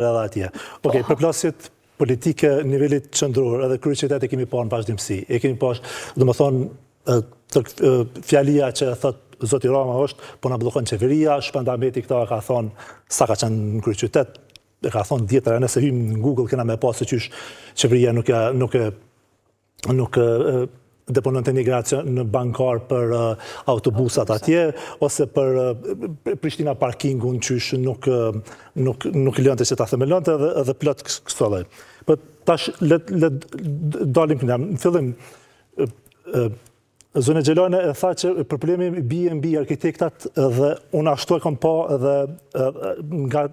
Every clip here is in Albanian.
edhe atje. Okej, përplasjet politike nivelit qendror, edhe kryeqytet e kemi parë në vazhdimsi. E kemi parë, domethënë, fjalia që thot Zoti Rama është, po na bllokon qeveria, Shpendameti këta ka thonë sa ka qenë në kryeqytet, e ka thonë 10 herë, nëse hym në Google kena me pasë qysh qeveria nuk depononte migracion në bankar për autobusat atje, ose për Prishtina parkingun qysh nuk lënte që ta themelonte edhe plot këto lloj. Po tash le dalim në fillim Zone Gjelane e tha që problemi bie mbi arkitektat dhe unë ashtu e kam pa edhe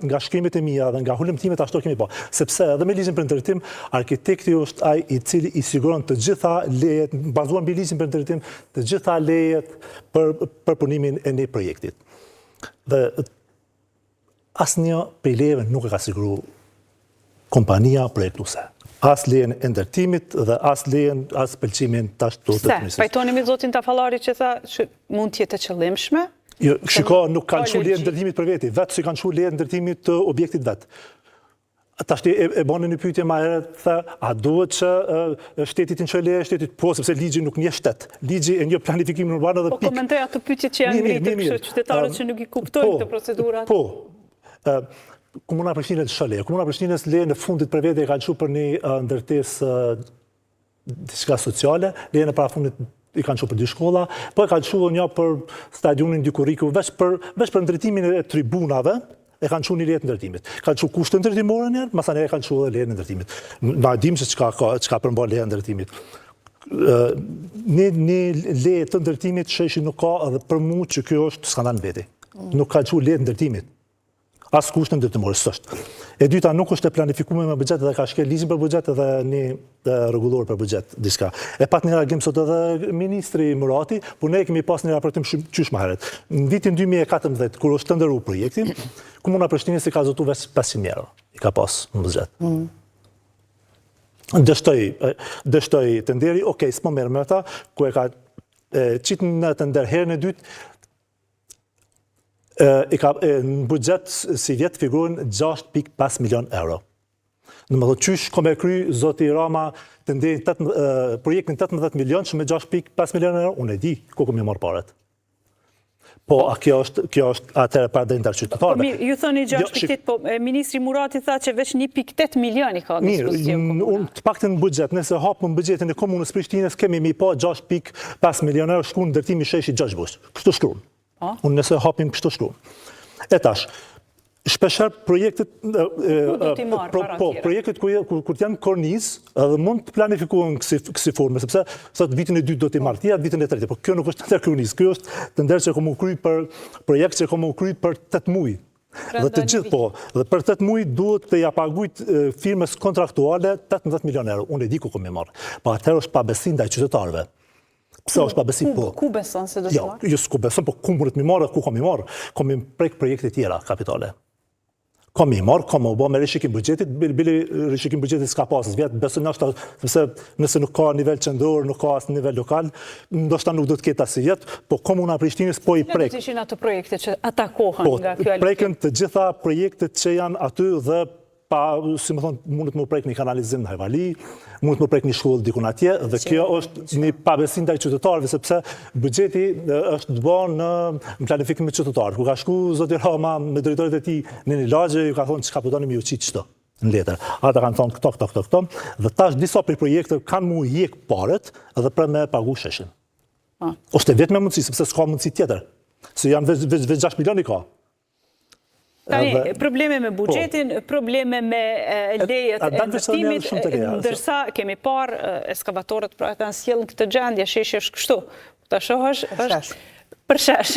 nga shkrimet e mia dhe nga hulumtimet ashtu kemi pa. Sepse edhe me ligjin për ndërtim, arkitekti është ai i cili i siguron të gjitha lejet, bazuar mbi ligjin për ndërtim, të gjitha lejet për punimin e një projektit. Dhe asnjë prej lejeve nuk e ka siguruar kompania projektuese. As lejen e ndërtimit dhe as pëlqimin tash të Se, pajtoni me zotin Tafallari që tha që mund të jetë e qëllimshme? Jo, shiko, nuk kanë çu lejen e ndërtimit për veti, vetë si kanë çu lejen e ndërtimit të objektit vet. Tash e bën një pyetje më herët, tha, a duhet që shteti të çojë leje shtetit? Po, sepse ligji nuk njeh shtet. Ligji e njeh planifikimin urban edhe pikë. Po komentoj ato pyetje që janë ngritur kështu qytetarët që nuk i kuptojnë këtë procedurat. Po. Komuna Prishtinës shëleje. Komuna Prishtinës leje në fundit për vete e kanë çu për një ndërtesë diçka sociale, leje në parafundit i kanë çu për 2 shkolla, po e kanë çu një për stadionin Dykuriku, veç për ndërtimin e tribunave, e kanë çu një leje të ndërtimit. Kanë çu kushte ndërtimore një, masanë e kanë çu edhe leje të ndërtimit. Na dim se çka përmban leja e ndërtimit. Një leje të ndërtimit sheshi nuk ka edhe për mua që kjo është skandal veti. Nuk ka çu leje të ndërtimit. As kushte ndërtimore s'është. E dyta nuk është e planifikuar me buxhet dhe ka shkel ligjin për buxhet edhe një rregullor për buxhet diçka. E pat një reagim sot edhe ministri Murati, por ne kemi pas një raportim qysh më herët. Në vitin 2014 kur është tenderuar projekti, Komuna Prishtinës i ka zotuar vetë 500 euro. I ka pas në buxhet. Dështoj tenderi, okej, s'po merr me ata, ku e ka qitë në tender herën e dytë, në buxhet si vjet figurojnë 6.5 milion euro. Në më thotë qysh kom e kry zoti Rama projektin 18 milion që me 6.5 milion euro, unë e di ku kom i marrë paret. Po, kjo është atëherë para drejt qytetarëve. Po mirë, ju thoni 6.8, po ministri Murati tha që veç 1.8 milion i ka dispozicion komuna. Mirë, të paktën në buxhet, nëse hapëm buxhetin e komunës Prishtinës, kemi mi pa 6.5 milion euro shkruan ndërtimi sheshi Gjogjbush. Kështu shkruan. Unë nëse hapim kështu shkruan. E tash, shpeshher projektet kur janë korniz, edhe mund të planifikohen kësi forme, sepse sot vitin e dytë do t'i marrë tjetër, vitin e tretë, por kjo nuk është tender korniz, kjo është tender që komu kry për projekt që komu kry për 8 muaj. Dhe të gjithë po, dhe për 8 muaj duhet të ja pagujt firmes kontraktuale 18 milion euro. Unë e di ku kom i marrë. Po atëherë është pabesim ndaj qytetarëve. Pse është pabesim po? Ku beson se do të marrë? Jo, s'ku beson, po ku mund të mi marrë, ku kom i marrë? Kom i prek projekte tjera kapitale. Kom i marrë, kom u bë me rishikim buxhetit, bili rishikim buxhetit s'ka pasës vjet, besoj ndoshta sepse nëse nuk ka nivel qendror, nuk ka as nivel lokal, ndoshta nuk do të ketë as vjet, po Komuna Prishtinës po i prek. Do të ishin ato projekte që atakohen nga kjo Po, preken të gjitha projektet që janë aty dhe pa, si më thonë, mundet më prek një kanalizim në Hajvali, mundet më prek një shkollë dikun atje, dhe kjo është një pabesim ndaj qytetarëve, sepse buxheti është të bën në planifikim me qytetarët. Ku ka shku zoti Rama me drejtorit e tij në një lagje, ju ka thonë çka po doni më u çit çto në letër. Ata kanë thonë këto, dhe tash disa prej projekteve kanë mu hjek paret edhe për me pagu sheshin. Është vetëm mundësi, sepse s'ka mundësi tjetër. Se janë veç 6 milion i ka. Tani, probleme me buxhetin, probleme me lejet e ndërtimit, ndërsa kemi parë ekskavatorët pra kanë sjellën këtë gjendje, sheshi është kështu. Ta shohësh, është përshesh.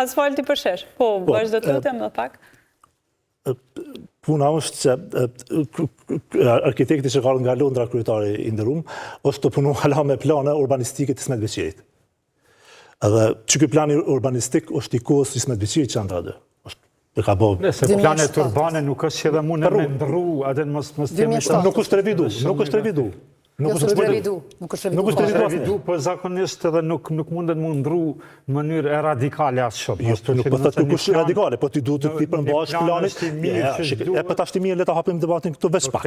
Asfalti përshesh. Po, vazhdo të lutem më pak. Puna është që arkitekti që ka nga Londra, kryetari i nderuar, është të punu hala me plane urbanistike të Ismet Beqirit. Edhe që ky plan urbanistik është i kohës Ismet Beqirit që janë aty. Nëse planet urbane nuk është që dhe mund e me ndru, adhe mos temi... Nuk është revidu. Nuk është revidu. Nuk është revidu, po zakonisht edhe nuk mundet më ndru në mënyrë e radikale asë shumë. Nuk po thëtë nuk është radikale, po ti duhet të ti përmbash planit. E për tashti mirë, le ta hapim debatin këtu veç pak.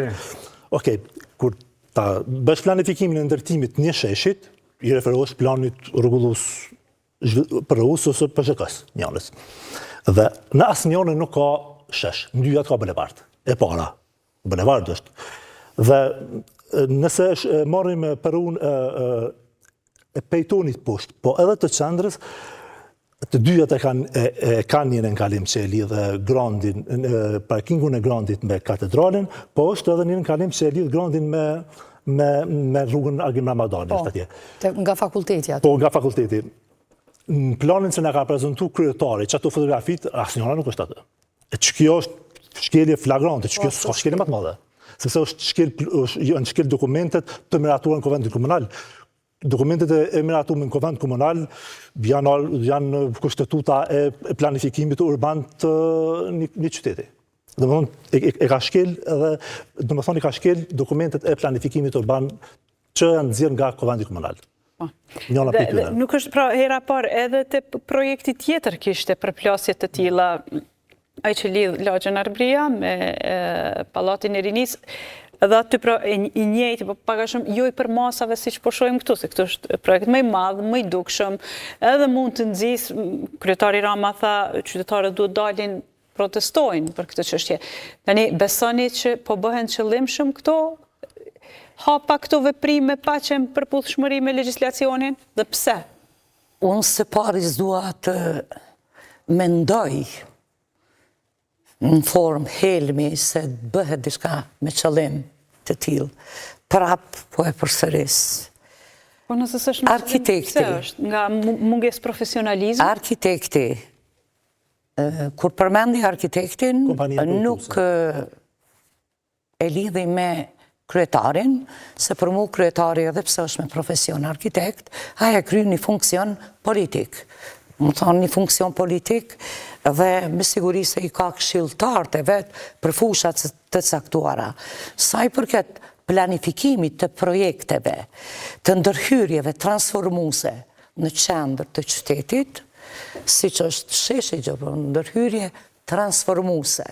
Okej, kur ta bësh planifikimin e ndërtimit një sheshit, i referosh planit rregullus për rrugës ose për PZK-s, njënës. Dhe në asë njënë nuk ka shesh, në dyjat ka bulevard. E para, bulevard është. Dhe nëse marrim për unë e pejtonit poshtë, po edhe të qendrës, të dyjat e kanë një nënkalim që e lidhë Grandin, parkingun e Grandit me katedralin, po është edhe një nënkalim që e lidhë Grandin me rrugën Agim Ramadani. Nga fakulteti atë? Po, nga fakulteti. Në planin që nga ka prezentu kryetari, që ato fotografit, asë njëra nuk është atë. E që kjo është shkelje flagrante, që kjo s'ka shkelje më të madhe. Sepse janë shkel dokumentet të miratuar në Konventin Komunal. Dokumentet e miratuar në Konvent Komunal janë kushtetuta e planifikimit urban të një qyteti. E ka shkel edhe, i ka shkel dokumentet e planifikimit urban që janë nxjerrë nga Konventi Komunal. Nuk është pra hera parë edhe të projekti tjetër kishte përplasje të tilla, ai që lidh lagjën Arbria me Pallatin e Rinisë, edhe aty pra i njëjti, po pak a shumë jo i për masave siç po shohim këtu, se këtu është projekt më i madh, më i dukshëm, edhe mund të nxjisë, kryetari Rama tha, qytetarët duhet dalin protestojnë për këtë çështje. Tani besoni që po bëhen qëllimshëm këto hapa këto veprime pa qenë përputhshmëri me legjislacionin, dhe pse? Unë së pari s'dua të mendoj në formë helmi se bëhet diçka me qëllim të tillë. Prap po e përsëris. Po nëse s'është me qëllim, pse është? Nga mungesë profesionalizmi? Arkitekti, kur përmendi arkitektin, nuk e lidhi me kryetarin, se për mu kryetari edhe pse është me profesion arkitekt, aja kryen një funksion politik. Më thonë një funksion politik dhe me siguri se i ka këshilltar të vetë për fushat të caktuara. Sa i përket planifikimit të projekteve, të ndërhyrjeve transformuese në qendër të qytetit, si që është sheshi gjëpër, ndërhyrje transformuese,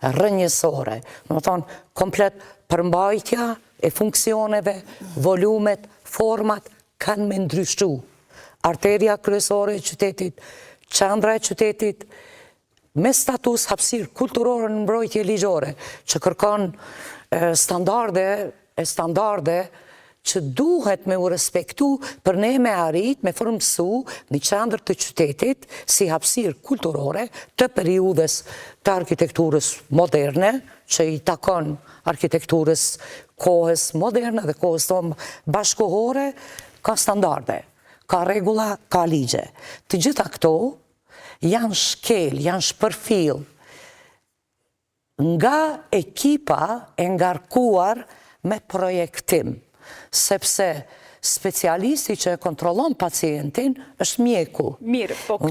rrënjësore, më thonë komplet përmbajtja e funksioneve, volumet, format kanë me ndryshu. Arteria kryesore e qytetit, qendra e qytetit, me status hapësirë kulturore në mbrojtje ligjore, që kërkon standarde që duhet me u respektu për ne me arrit, me formësu një qendër të qytetit si hapësirë kulturore të periudhës të arkitekturës moderne, që i takon arkitekturës kohës moderne dhe kohës tonë bashkohore, ka standarde, ka regula, ka ligje. Të gjitha këto janë shkel, janë shpërfil nga ekipa e ngarkuar me projektim, sepse specialisti që e kontrollon pacientin është mjeku. Mirë, po këto